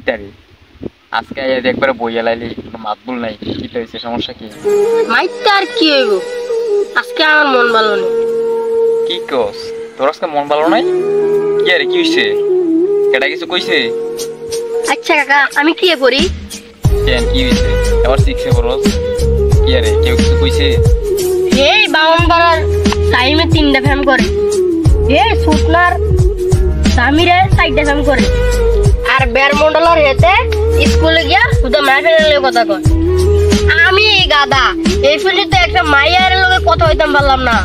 কিতারে আজকে একবারে বইয়া লাইলি কোনো মাতবুল নাই কি হয়েছে সমস্যা কি মাইতে আর কি হইব আজকে আমার মন ভালো নেই কি কস তোর আজকে মন ভালো নাই কি আরে কি হইছে কেডা কিছু কইছে আচ্ছা কাকা আমি কি করি কেন কি হইছে আবার শিখছে বরস কি আরে কেউ কিছু কইছে এই বাউন্ডার টাইমে 3টা ফ্যাম করে এই সুটনার সামিরে 4টা ফ্যাম করে আর বেরমন্ডলার হেতে স্কুলে গিয়া শুধু মাইফেলের কথা কয় আমি এই গাদা এই ফিল্ডে একটা মাইয়ার লগে কথা হইতাম পারলাম না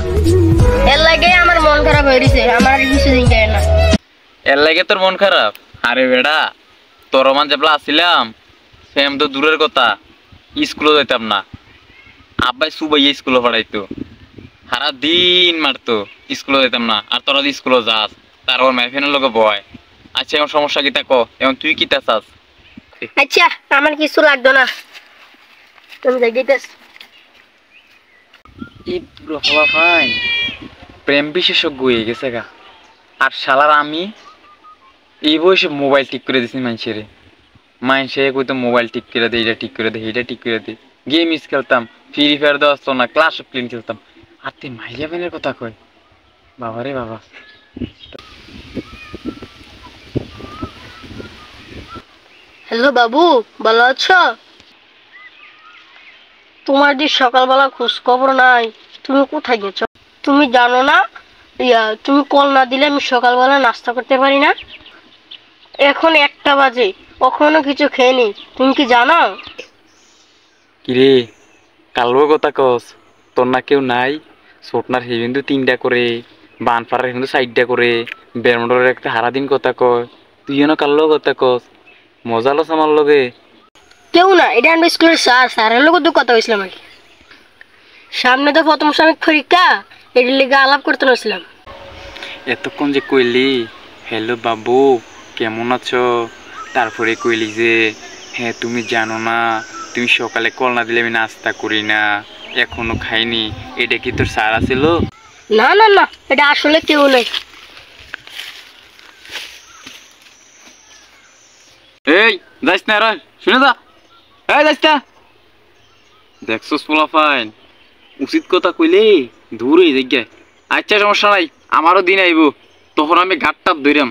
এর লাগে আমার মন খারাপ হয়ে গেছে আমার আর কিছু দিন যায় না এর লাগে তোর মন খারাপ আরে বেড়া তোর মান যেবলা আসিলাম ফ্যাম তো দূরের কথা স্কুলে যাইতাম না আব্বাই সুবাইয়া স্কুলে পড়াইতো সারা দিন মারতো স্কুলে যেতাম না আর তোরা স্কুলে যাস তারপর মাইফেনের লোকে বয় আচ্ছা এখন সমস্যা কি তা ক এখন তুই কি তা চাস আচ্ছা আমার কিছু লাগতো না তুমি যাইতেছ এই পুরো হওয়া ফাইন প্রেম বিশেষজ্ঞ হয়ে গেছে গা আর শালার আমি এই বয়সে মোবাইল ঠিক করে দিছি মানুষে কইতো মোবাইল ঠিক করে দে এটা ঠিক করে দে এটা ঠিক করে দে গেম খেলতাম ফ্রি ফায়ার দেওয়া আসতো না ক্লাস অফ ক্লিন খেলতাম আর তুই মাইয়া বেনের কথা কয় বাবা রে বাবা হ্যালো বাবু ভালো আছো তোমার যে সকালবেলা খোঁজ খবর নাই তুমি কোথায় গেছো তুমি জানো না তুমি কল না দিলে আমি সকালবেলা নাস্তা করতে পারি না এখন 1টা বাজে কখনো কিছু খেয়ে তুমি কি জানো কিরে কালো কথা কস তোর না কেউ নাই সোটনার হে কিন্তু 3টা করে বানপাড়ার কিন্তু 4টা করে বেরমন্ডলের একটা সারাদিন কথা কয় তুই যেন কালো কথা কস মজা লস আমার লগে কেউ না এটা আমরা স্কুলের স্যারের লোক তো কথা হয়েছিলাম আর কি সামনে তো প্রথম সাময়িক পরীক্ষা এটার লেগে আলাপ করতে নছিলাম এতক্ষণ যে কইলি হ্যালো বাবু কেমন আছো তারপরে কইলি যে হ্যাঁ তুমি জানো না তুমি সকালে কল না দিলে আমি নাস্তা করি না এখনো খাইনি এটা কি তোর স্যার আছিল না না না এটা আসলে কেউ নেই এই যাইস না রে শুনে যা এই যাইস না দেখছস পোলা ফাইন উচিত কথা কইলে দূরে জায়গায় আচ্ছা সমস্যা নাই আমারও দিন আইব তখন আমি ঘাটটা ধইরাম